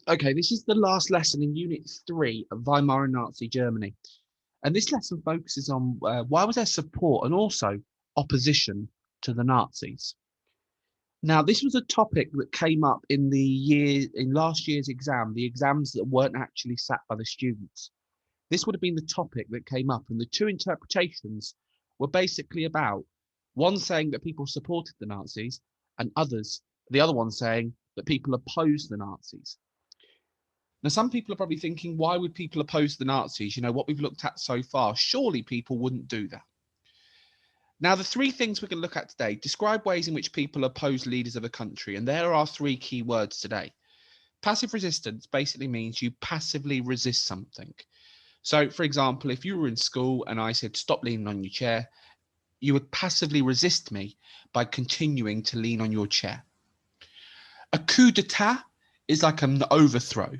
Okay, this is the last lesson in Unit 3 of Weimar and Nazi Germany. And this lesson focuses on why was there support and also opposition to the Nazis. Now, this was a topic that came up in last year's exam, the exams that weren't actually sat by the students. This would have been the topic that came up, and the two interpretations were basically about one saying that people supported the Nazis, and the other one saying that people opposed the Nazis. Now, some people are probably thinking, why would people oppose the Nazis? You know, what we've looked at so far, surely people wouldn't do that. Now, the three things we're going to look at today describe ways in which people oppose leaders of a country. And there are three key words today. Passive resistance basically means you passively resist something. So, for example, if you were in school and I said, stop leaning on your chair, you would passively resist me by continuing to lean on your chair. A coup d'etat is like an overthrow.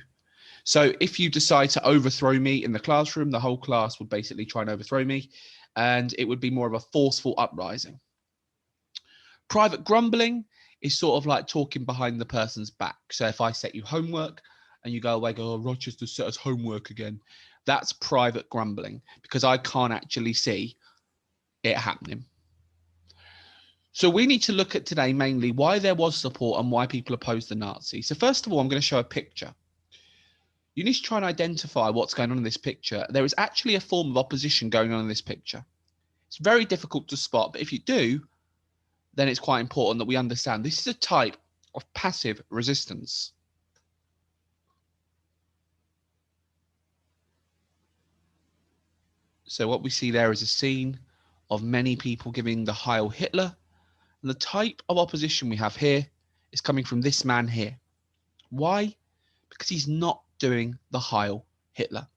So if you decide to overthrow me in the classroom, the whole class would basically try and overthrow me, and it would be more of a forceful uprising. Private grumbling is sort of like talking behind the person's back. So if I set you homework and you go away, go, oh, Rochester set us homework again, that's private grumbling because I can't actually see it happening. So we need to look at today mainly why there was support and why people opposed the Nazis. So first of all, I'm going to show a picture. You need to try and identify what's going on in this picture. There is actually a form of opposition going on in this picture. It's very difficult to spot, but if you do, then it's quite important that we understand this is a type of passive resistance. So what we see there is a scene of many people giving the Heil Hitler. And the type of opposition we have here is coming from this man here. Why? Because he's not doing the Heil Hitler.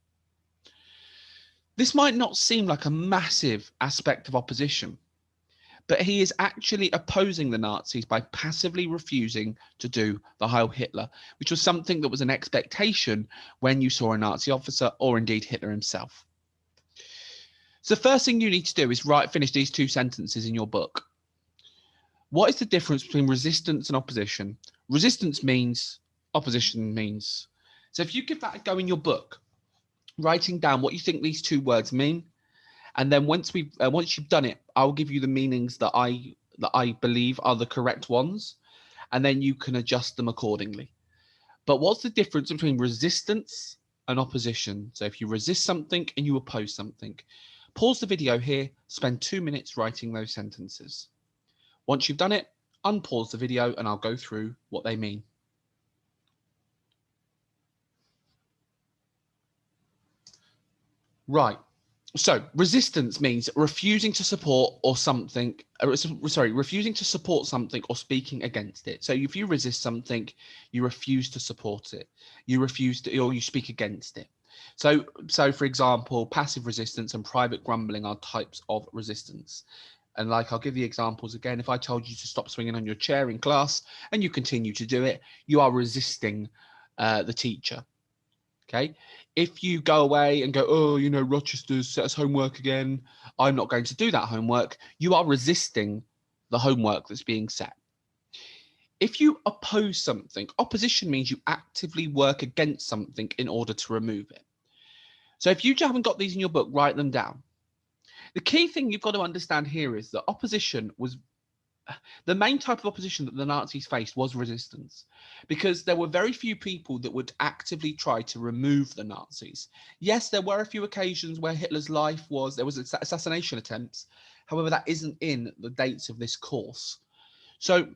This might not seem like a massive aspect of opposition, but he is actually opposing the Nazis by passively refusing to do the Heil Hitler, which was something that was an expectation when you saw a Nazi officer or indeed Hitler himself. So the first thing you need to do is finish these two sentences in your book. What is the difference between resistance and opposition? Resistance means, opposition means. So if you give that a go in your book, writing down what you think these two words mean, and then once you've done it, I'll give you the meanings that I believe are the correct ones, and then you can adjust them accordingly. But what's the difference between resistance and opposition? So if you resist something and you oppose something, pause the video here, spend 2 minutes writing those sentences. Once you've done it, unpause the video and I'll go through what they mean. Right. So resistance means refusing to support or something, refusing to support something or speaking against it. So if you resist something, you refuse to support it. You refuse to, or you speak against it. So for example, passive resistance and private grumbling are types of resistance. And like, I'll give the examples again. If I told you to stop swinging on your chair in class and you continue to do it, you are resisting the teacher. Okay. If you go away and go, oh, you know, Rochester's set us homework again, I'm not going to do that homework, you are resisting the homework that's being set. If you oppose something, opposition means you actively work against something in order to remove it. So if you haven't got these in your book, write them down. The key thing you've got to understand here is that opposition was the main type of opposition that the Nazis faced was resistance, because there were very few people that would actively try to remove the Nazis. Yes, there were a few occasions where Hitler's life there was assassination attempts. However, that isn't in the dates of this course. So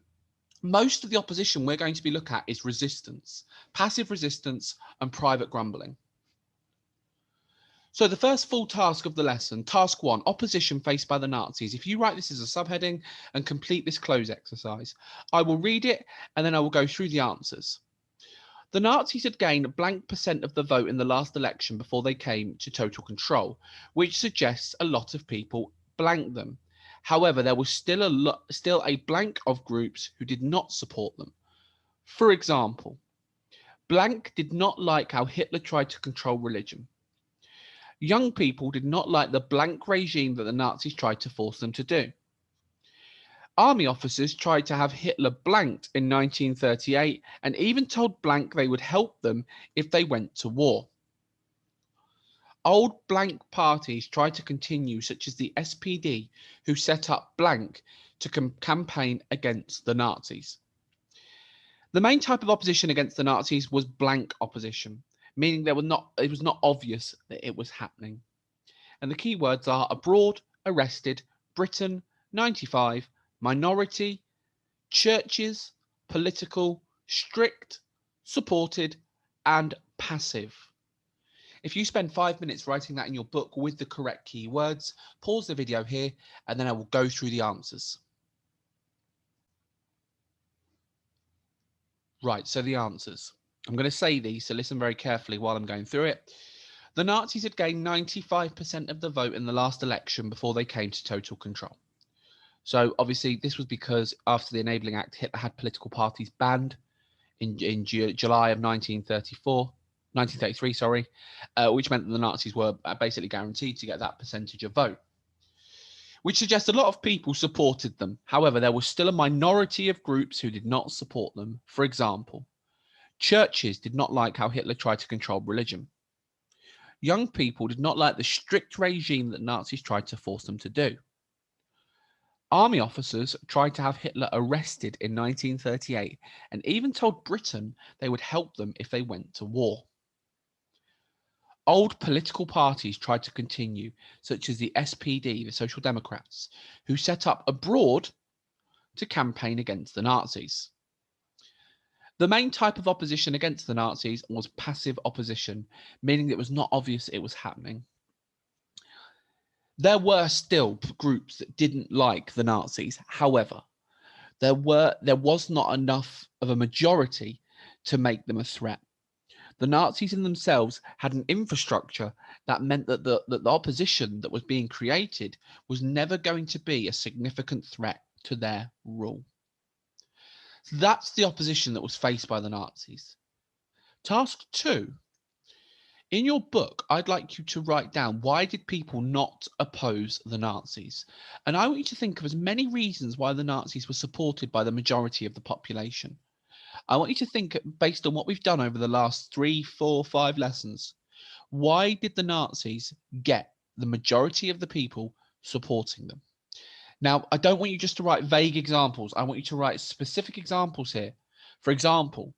most of the opposition we're going to be looking at is resistance, passive resistance and private grumbling. So the first full task of the lesson, task 1, opposition faced by the Nazis. If you write this as a subheading and complete this close exercise, I will read it and then I will go through the answers. The Nazis had gained blank percent of the vote in the last election before they came to total control, which suggests a lot of people blanked them. However, there was still a blank of groups who did not support them. For example, blank did not like how Hitler tried to control religion. Young people did not like the blank regime that the Nazis tried to force them to do. Army officers tried to have Hitler blanked in 1938 and even told blank they would help them if they went to war. Old blank parties tried to continue, such as the SPD, who set up blank to campaign against the Nazis. The main type of opposition against the Nazis was blank opposition, meaning it was not obvious that it was happening. And the key words are abroad, arrested, Britain, 95, minority, churches, political, strict, supported, and passive. If you spend 5 minutes writing that in your book with the correct keywords, pause the video here and then I will go through the answers. Right, so the answers. I'm going to say these, so listen very carefully while I'm going through it. The Nazis had gained 95% of the vote in the last election before they came to total control. So obviously this was because after the Enabling Act, Hitler had political parties banned in July of 1933, which meant that the Nazis were basically guaranteed to get that percentage of vote, which suggests a lot of people supported them. However, there was still a minority of groups who did not support them. For example, churches did not like how Hitler tried to control religion. Young people did not like the strict regime that Nazis tried to force them to do. Army officers tried to have Hitler arrested in 1938 and even told Britain they would help them if they went to war. Old political parties tried to continue, such as the SPD, the Social Democrats, who set up abroad to campaign against the Nazis. The main type of opposition against the Nazis was passive opposition, meaning it was not obvious it was happening. There were still groups that didn't like the Nazis. However, there was not enough of a majority to make them a threat. The Nazis in themselves had an infrastructure that meant that the opposition that was being created was never going to be a significant threat to their rule. So that's the opposition that was faced by the Nazis. Task 2. In your book, I'd like you to write down, why did people not oppose the Nazis? And I want you to think of as many reasons why the Nazis were supported by the majority of the population. I want you to think, based on what we've done over the last 3, 4, 5 lessons, why did the Nazis get the majority of the people supporting them? Now, I don't want you just to write vague examples. I want you to write specific examples here. For example,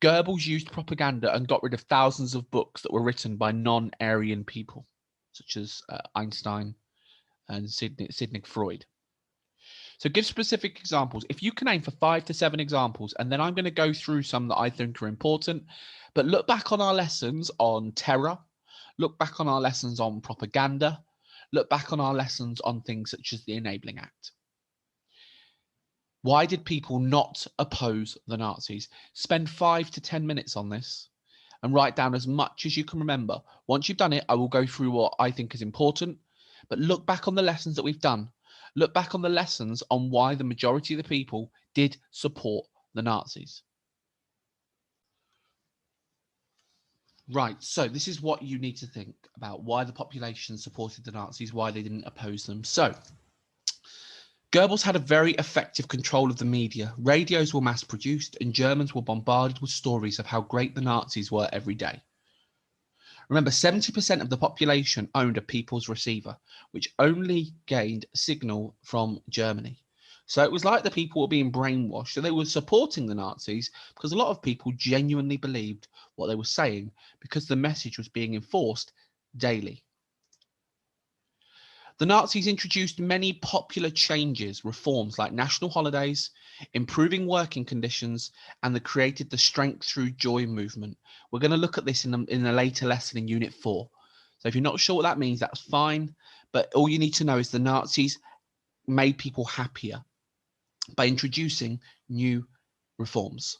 Goebbels used propaganda and got rid of thousands of books that were written by non-Aryan people, such as Einstein and Sigmund Freud. So give specific examples. If you can aim for 5 to 7 examples, and then I'm going to go through some that I think are important, but look back on our lessons on terror, look back on our lessons on propaganda, look back on our lessons on things such as the Enabling Act. Why did people not oppose the Nazis? Spend 5 to 10 minutes on this and write down as much as you can remember. Once you've done it, I will go through what I think is important, but look back on the lessons that we've done. Look back on the lessons on why the majority of the people did support the Nazis. Right, so this is what you need to think about, why the population supported the Nazis, why they didn't oppose them. So, Goebbels had a very effective control of the media. Radios were mass-produced and Germans were bombarded with stories of how great the Nazis were every day. Remember, 70% of the population owned a people's receiver, which only gained signal from Germany. So it was like the people were being brainwashed, and they were supporting the Nazis because a lot of people genuinely believed what they were saying because the message was being enforced daily. The Nazis introduced many popular changes, reforms like national holidays, improving working conditions, and they created the Strength Through Joy movement. We're going to look at this in a later lesson in Unit 4. So if you're not sure what that means, that's fine. But all you need to know is the Nazis made people happier by introducing new reforms.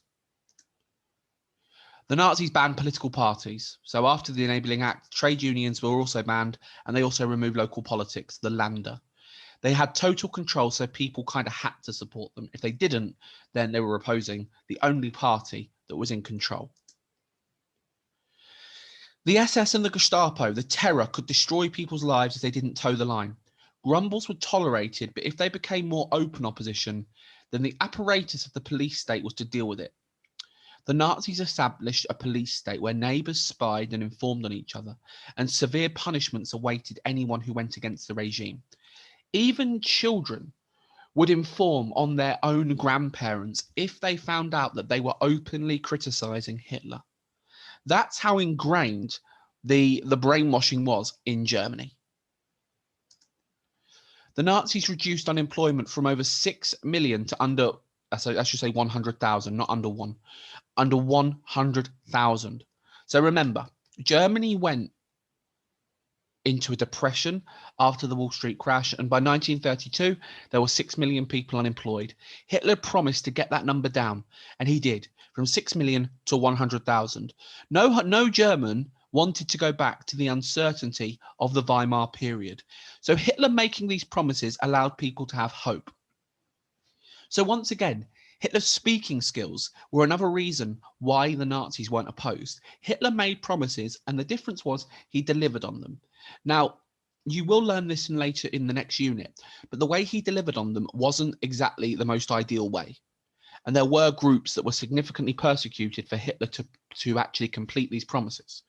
The Nazis banned political parties. So after the Enabling Act, trade unions were also banned, and they also removed local politics, the Länder. They had total control, so people kind of had to support them. If they didn't, then they were opposing the only party that was in control. The SS and the Gestapo, the terror, could destroy people's lives if they didn't toe the line. Grumbles were tolerated, but if they became more open opposition, then the apparatus of the police state was to deal with it. The Nazis established a police state where neighbours spied and informed on each other, and severe punishments awaited anyone who went against the regime. Even children would inform on their own grandparents if they found out that they were openly criticising Hitler. That's how ingrained the brainwashing was in Germany. The Nazis reduced unemployment from over 6 million to under, I should say 100,000, not under one, under 100,000. So remember, Germany went into a depression after the Wall Street crash, and by 1932, there were 6 million people unemployed. Hitler promised to get that number down, and he did, from 6 million to 100,000. No German wanted to go back to the uncertainty of the Weimar period. So Hitler making these promises allowed people to have hope. So once again, Hitler's speaking skills were another reason why the Nazis weren't opposed. Hitler made promises, and the difference was he delivered on them. Now, you will learn this later in the next unit, but the way he delivered on them wasn't exactly the most ideal way. And there were groups that were significantly persecuted for Hitler to actually complete these promises.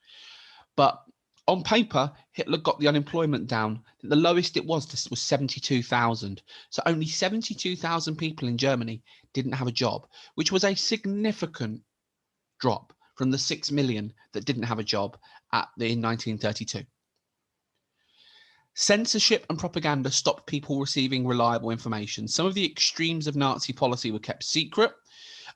But on paper, Hitler got the unemployment down. The lowest it was 72,000. So only 72,000 people in Germany didn't have a job, which was a significant drop from the 6 million that didn't have a job in 1932. Censorship and propaganda stopped people receiving reliable information. Some of the extremes of Nazi policy were kept secret,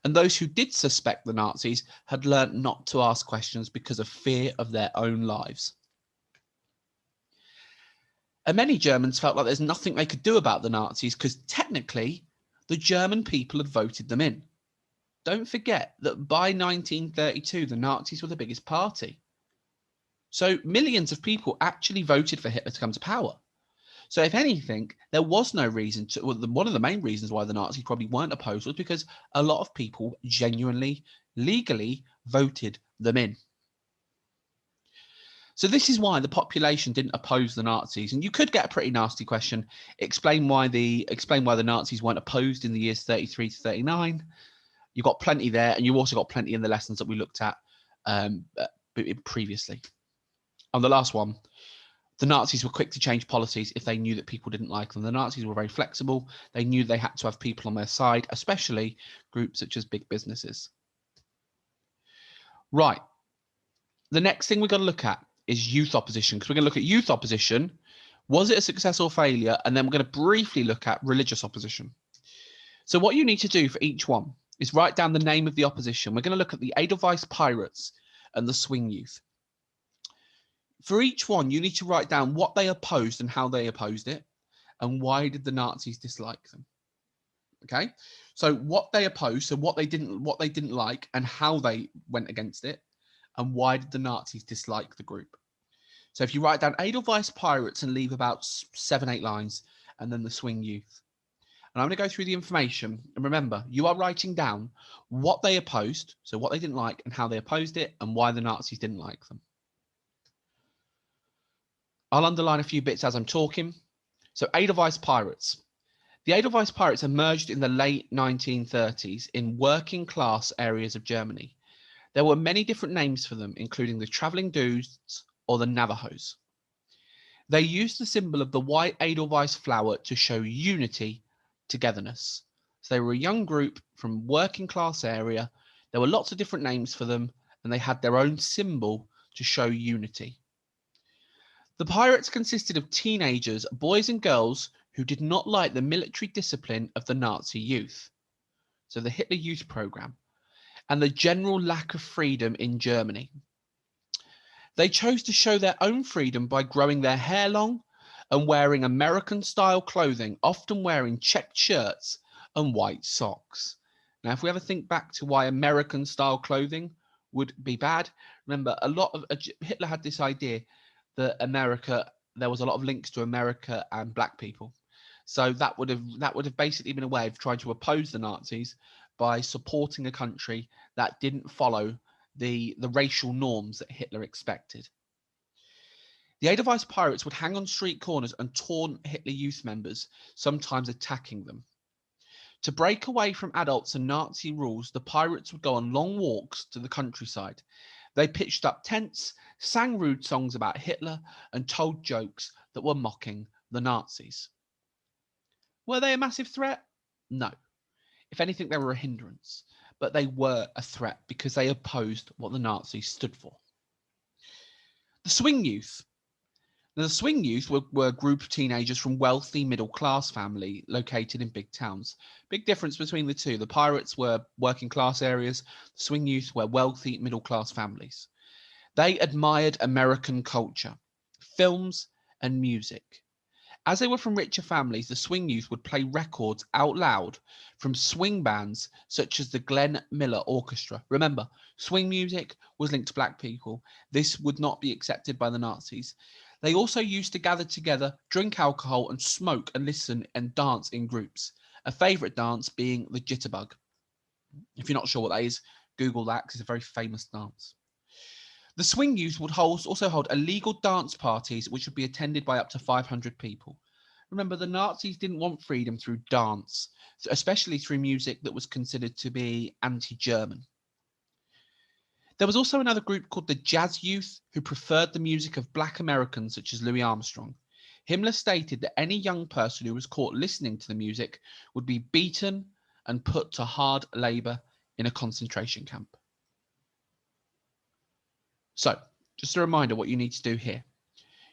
and those who did suspect the Nazis had learnt not to ask questions because of fear of their own lives. And many Germans felt like there's nothing they could do about the Nazis because technically the German people had voted them in. Don't forget that by 1932, the Nazis were the biggest party. So millions of people actually voted for Hitler to come to power. So if anything, there was no reason to, well, one of the main reasons why the Nazis probably weren't opposed was because a lot of people genuinely, legally voted them in. So this is why the population didn't oppose the Nazis. And you could get a pretty nasty question. Explain why the Nazis weren't opposed in the years 33 to 39. You've got plenty there, and you also got plenty in the lessons that we looked at previously. On the last one, the Nazis were quick to change policies if they knew that people didn't like them. The Nazis were very flexible. They knew they had to have people on their side, especially groups such as big businesses. Right. The next thing we've got to look at is youth opposition, because we're going to look at youth opposition. Was it a success or failure? And then we're going to briefly look at religious opposition. So what you need to do for each one is write down the name of the opposition. We're going to look at the Edelweiss Pirates and the Swing Youth. For each one, you need to write down what they opposed and how they opposed it, and why did the Nazis dislike them. Okay, so what they opposed, so what they didn't like, and how they went against it, and why did the Nazis dislike the group. So if you write down Edelweiss Pirates and leave about 7-8 lines, and then the Swing Youth. And I'm going to go through the information. And remember, you are writing down what they opposed, so what they didn't like and how they opposed it, and why the Nazis didn't like them. I'll underline a few bits as I'm talking. So Edelweiss Pirates. The Edelweiss Pirates emerged in the late 1930s in working class areas of Germany. There were many different names for them, including the Traveling Dudes or the Navajos. They used the symbol of the white Edelweiss flower to show unity, togetherness. So they were a young group from working class area. There were lots of different names for them, and they had their own symbol to show unity. The pirates consisted of teenagers, boys and girls, who did not like the military discipline of the Nazi youth, so the Hitler Youth Program, and the general lack of freedom in Germany. They chose to show their own freedom by growing their hair long and wearing American-style clothing, often wearing checked shirts and white socks. Now, if we ever think back to why American-style clothing would be bad, remember, Hitler had this idea that there was a lot of links to America and black people. So that would have basically been a way of trying to oppose the Nazis by supporting a country that didn't follow the racial norms that Hitler expected. The Edelweiss pirates would hang on street corners and taunt Hitler Youth members, sometimes attacking them. To break away from adults and Nazi rules, the pirates would go on long walks to the countryside. They pitched up tents, sang rude songs about Hitler, and told jokes that were mocking the Nazis. Were they a massive threat? No. If anything, they were a hindrance. But they were a threat because they opposed what the Nazis stood for. The swing youth. Now, the swing youth were a group of teenagers from wealthy middle-class family located in big towns. Big difference between the two. The pirates were working-class areas. The swing youth were wealthy middle-class families. They admired American culture, films, and music. As they were from richer families, the swing youth would play records out loud from swing bands such as the Glenn Miller Orchestra. Remember, swing music was linked to black people. This would not be accepted by the Nazis. They also used to gather together, drink alcohol, and smoke and listen and dance in groups. A favourite dance being the jitterbug. If you're not sure what that is, Google that because it's a very famous dance. The swing youth would also hold illegal dance parties which would be attended by up to 500 people. Remember, the Nazis didn't want freedom through dance, especially through music that was considered to be anti-German. There was also another group called the Jazz Youth who preferred the music of black Americans such as Louis Armstrong. Himmler stated that any young person who was caught listening to the music would be beaten and put to hard labour in a concentration camp. So, just a reminder what you need to do here.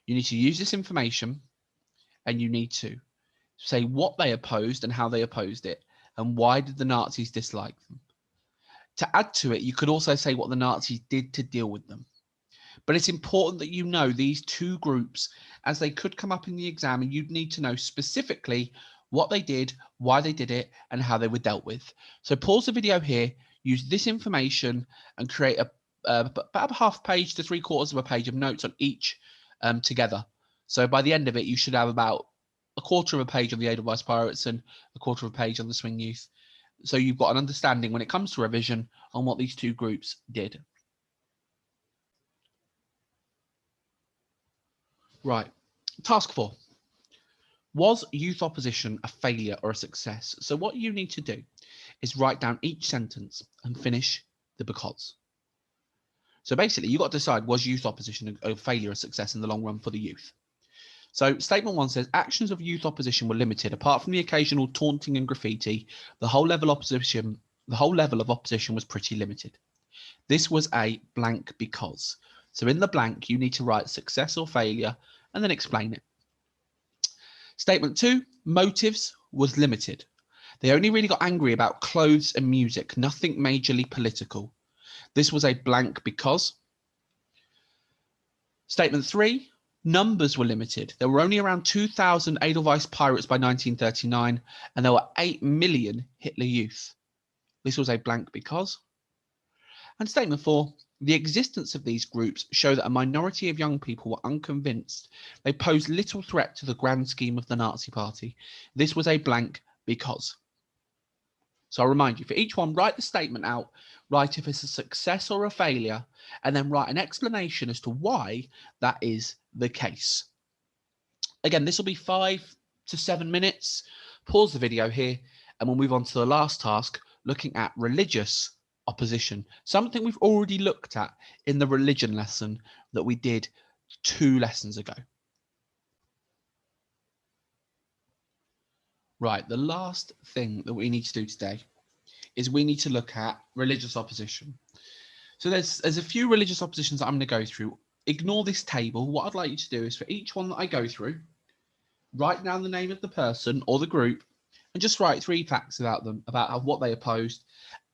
You need to use this information and you need to say what they opposed and how they opposed it and why did the Nazis dislike them. To add to it, you could also say what the Nazis did to deal with them. But it's important that you know these two groups as they could come up in the exam and you'd need to know specifically what they did, why they did it, and how they were dealt with. So pause the video here, use this information and create about a half page to 3/4 of a page of notes on each together. So by the end of it, you should have about a quarter of a page on the Edelweiss Pirates and a quarter of a page on the Swing Youth. So you've got an understanding when it comes to revision on what these two groups did. Right. Task 4. Was youth opposition a failure or a success? So what you need to do is write down each sentence and finish the because. So basically, you've got to decide, was youth opposition a failure or success in the long run for the youth? So statement 1 says, actions of youth opposition were limited. Apart from the occasional taunting and graffiti, the whole level of opposition was pretty limited. This was a blank because. So in the blank, you need to write success or failure and then explain it. Statement 2, motives was limited. They only really got angry about clothes and music, nothing majorly political. This was a blank because. Statement 3, numbers were limited. There were only around 2,000 Edelweiss pirates by 1939, and there were 8 million Hitler Youth. This was a blank because. And statement 4, the existence of these groups show that a minority of young people were unconvinced. They posed little threat to the grand scheme of the Nazi Party. This was a blank because. So I'll remind you, for each one, write the statement out, write if it's a success or a failure, and then write an explanation as to why that is the case. Again, this will be 5 to 7 minutes. Pause the video here, and we'll move on to the last task, looking at religious opposition, something we've already looked at in the religion lesson that we did 2 lessons ago. Right, the last thing that we need to do today is we need to look at religious opposition. So there's a few religious oppositions that I'm going to go through. Ignore this table. What I'd like you to do is for each one that I go through, write down the name of the person or the group and just write 3 facts about them, about what they opposed,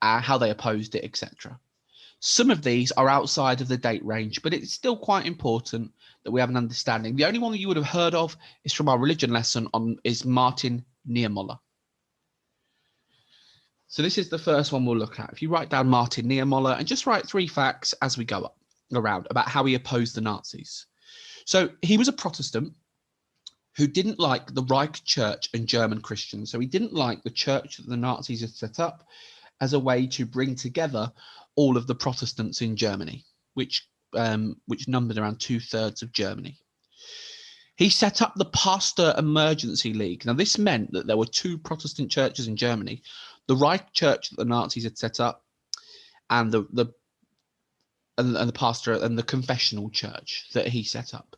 how they opposed it, etc. Some of these are outside of the date range, but it's still quite important that we have an understanding. The only one that you would have heard of is from our religion lesson is Martin Niemöller. So this is the first one we'll look at. If you write down Martin Niemöller and just write 3 facts as we go around about how he opposed the Nazis. So he was a Protestant who didn't like the Reich Church and German Christians. So he didn't like the church that the Nazis had set up as a way to bring together all of the Protestants in Germany, which numbered around 2/3 of Germany. He set up the Pastor Emergency League. Now, this meant that there were two Protestant churches in Germany, the Reich Church that the Nazis had set up, and the pastor and the confessional church that he set up,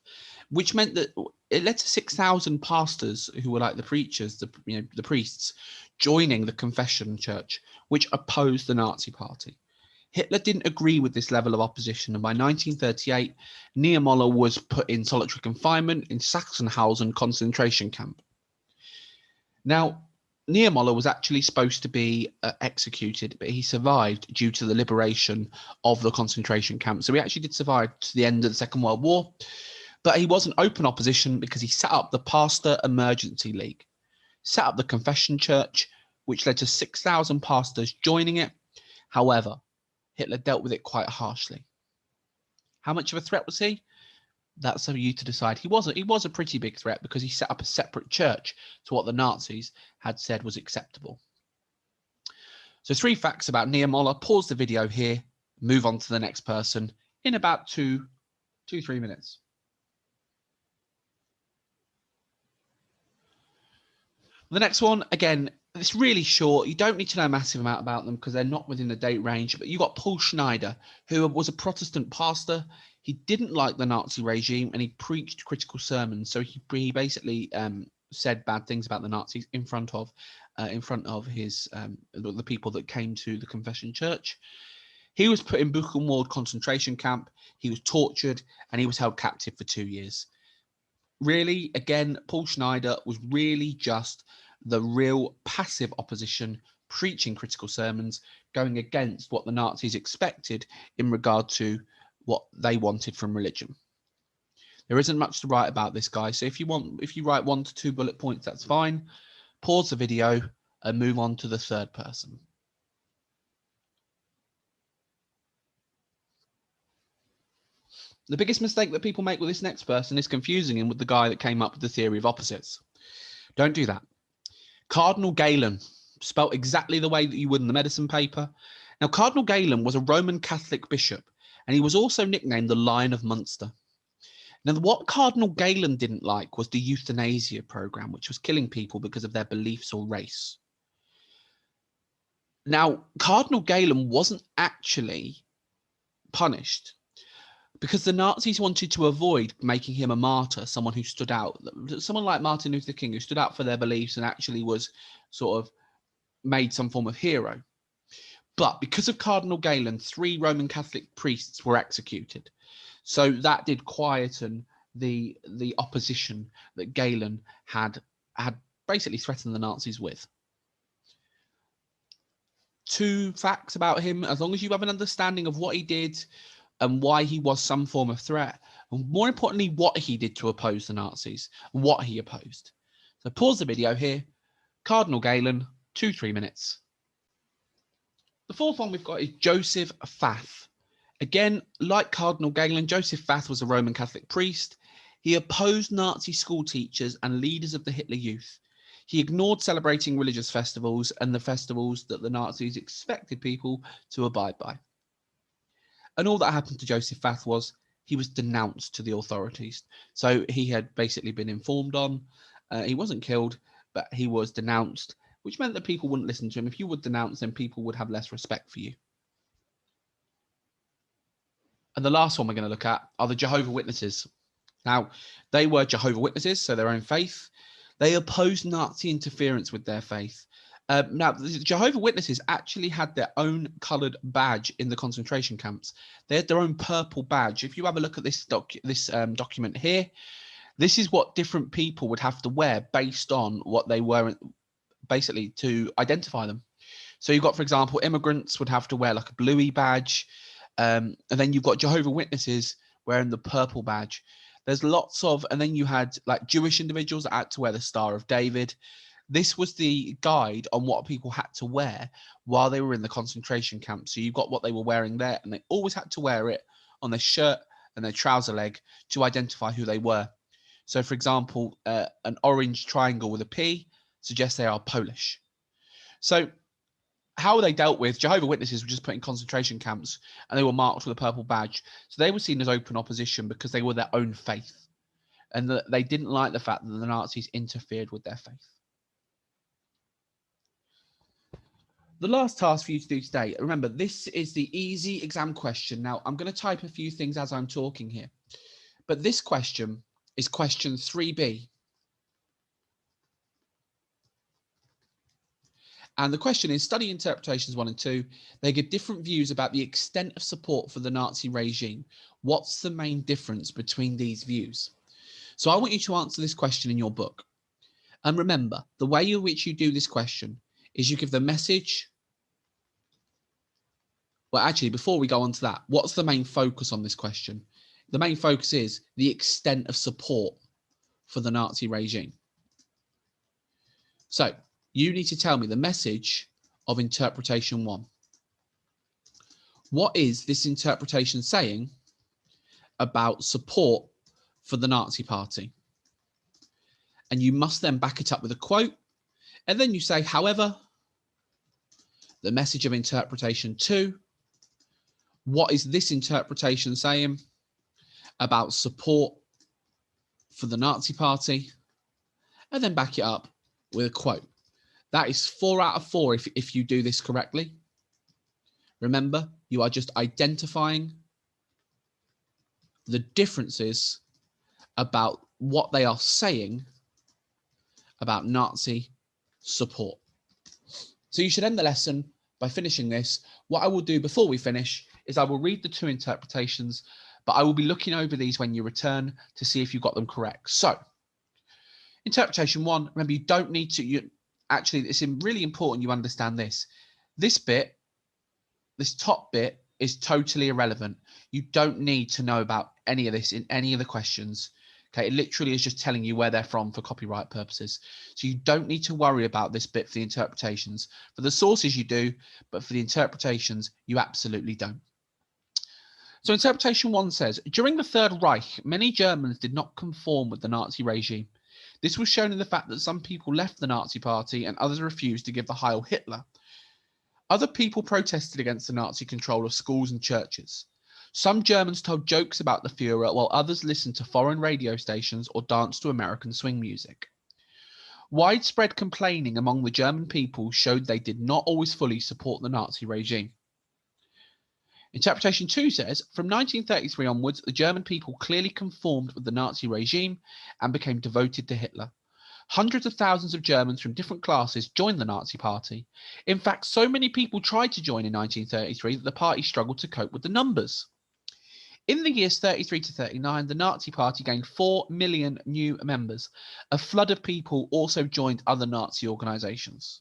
which meant that it led to 6,000 pastors who were like the preachers, the priests, joining the confession church, which opposed the Nazi Party. Hitler didn't agree with this level of opposition, and by 1938, Niemöller was put in solitary confinement in Sachsenhausen concentration camp. Now, Niemöller was actually supposed to be executed, but he survived due to the liberation of the concentration camp. So he actually did survive to the end of the Second World War, but he was an open opposition because he set up the Pastor Emergency League, set up the confession church, which led to 6,000 pastors joining it. However, Hitler dealt with it quite harshly. How much of a threat was he? That's for you to decide. He was a pretty big threat because he set up a separate church to what the Nazis had said was acceptable. So 3 facts about Niemöller. Pause the video here, move on to the next person in about 2-3 minutes. The next one, again, it's really short. You don't need to know a massive amount about them because they're not within the date range. But you got Paul Schneider, who was a Protestant pastor. He didn't like the Nazi regime and he preached critical sermons. So he basically said bad things about the Nazis in front of his the people that came to the confession church. He was put in Buchenwald concentration camp. He was tortured and he was held captive for 2 years. Really, again, Paul Schneider was really just the real passive opposition, preaching critical sermons, going against what the Nazis expected in regard to what they wanted from religion. There isn't much to write about this guy, so if you write 1 to 2 bullet points, that's fine. Pause the video and move on to the third person. The biggest mistake that people make with this next person is confusing him with the guy that came up with the theory of opposites. Don't do that. Cardinal Galen, spelt exactly the way that you would in the medicine paper. Now, Cardinal Galen was a Roman Catholic bishop, and he was also nicknamed the Lion of Munster. Now, what Cardinal Galen didn't like was the euthanasia program, which was killing people because of their beliefs or race. Now, Cardinal Galen wasn't actually punished because the Nazis wanted to avoid making him a martyr, someone who stood out, someone like Martin Luther King, who stood out for their beliefs and actually was sort of made some form of hero. But because of Cardinal Galen, 3 Roman Catholic priests were executed. So that did quieten the opposition that Galen had basically threatened the Nazis with. 2 facts about him, as long as you have an understanding of what he did and why he was some form of threat, and more importantly, what he did to oppose the Nazis, what he opposed. So pause the video here. Cardinal Galen, 2-3 minutes. The fourth one we've got is Joseph Fath. Again, like Cardinal Galen, Joseph Fath was a Roman Catholic priest. He opposed Nazi school teachers and leaders of the Hitler Youth. He ignored celebrating religious festivals and the festivals that the Nazis expected people to abide by. And all that happened to Joseph Fath was he was denounced to the authorities. So he had basically been informed on. He wasn't killed, but he was denounced, which meant that people wouldn't listen to him. If you would denounce him, people would have less respect for you. And the last one we're going to look at are the Jehovah's Witnesses. Now, they were Jehovah's Witnesses, so their own faith. They opposed Nazi interference with their faith. Now, the Jehovah's Witnesses actually had their own coloured badge in the concentration camps. They had their own purple badge. If you have a look at this document here, this is what different people would have to wear based on what they were, basically to identify them. So you've got, for example, immigrants would have to wear like a bluey badge. And then you've got Jehovah's Witnesses wearing the purple badge. There's lots of, and then you had like Jewish individuals that had to wear the Star of David. This was the guide on what people had to wear while they were in the concentration camp. So you've got what they were wearing there, and they always had to wear it on their shirt and their trouser leg to identify who they were. So, for example, an orange triangle with a P suggests they are Polish. So how they dealt with Jehovah's Witnesses were just put in concentration camps and they were marked with a purple badge. So they were seen as open opposition because they were their own faith. and that they didn't like the fact that the Nazis interfered with their faith. The last task for you to do today, remember, this is the easy exam question. Now, I'm going to type a few things as I'm talking here, but this question is question 3B. And the question is, study interpretations 1 and 2. They give different views about the extent of support for the Nazi regime. What's the main difference between these views? So I want you to answer this question in your book. And remember, the way in which you do this question is you give the message. Well, actually, before we go on to that, what's the main focus on this question? The main focus is the extent of support for the Nazi regime. So you need to tell me the message of interpretation 1. What is this interpretation saying about support for the Nazi Party? And you must then back it up with a quote. And then you say, however, the message of interpretation 2, what is this interpretation saying about support for the Nazi Party? And then back it up with a quote. That is 4 out of 4 if you do this correctly. Remember, you are just identifying the differences about what they are saying about Nazi support. So you should end the lesson by finishing this. What I will do before we finish is I will read the 2 interpretations, but I will be looking over these when you return to see if you got them correct. So, interpretation 1, remember, you don't need to, actually, it's really important you understand this. This bit, this top bit, is totally irrelevant. You don't need to know about any of this in any of the questions. Okay, it literally is just telling you where they're from for copyright purposes. So you don't need to worry about this bit for the interpretations. For the sources you do, but for the interpretations, you absolutely don't. So interpretation 1 says, during the Third Reich, many Germans did not conform with the Nazi regime. This was shown in the fact that some people left the Nazi Party and others refused to give the Heil Hitler. Other people protested against the Nazi control of schools and churches. Some Germans told jokes about the Führer, while others listened to foreign radio stations or danced to American swing music. Widespread complaining among the German people showed they did not always fully support the Nazi regime. Interpretation 2 says, from 1933 onwards, the German people clearly conformed with the Nazi regime and became devoted to Hitler. Hundreds of thousands of Germans from different classes joined the Nazi Party. In fact, so many people tried to join in 1933 that the party struggled to cope with the numbers. In the years 33 to 39, the Nazi Party gained 4 million new members. A flood of people also joined other Nazi organizations.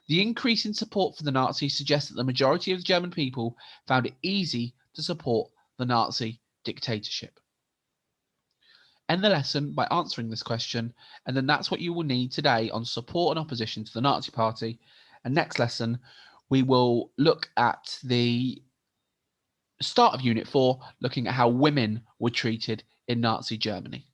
The increase in support for the Nazis suggests that the majority of the German people found it easy to support the Nazi dictatorship. End the lesson by answering this question, and then that's what you will need today on support and opposition to the Nazi Party. And next lesson, we will look at the start of Unit 4, looking at how women were treated in Nazi Germany.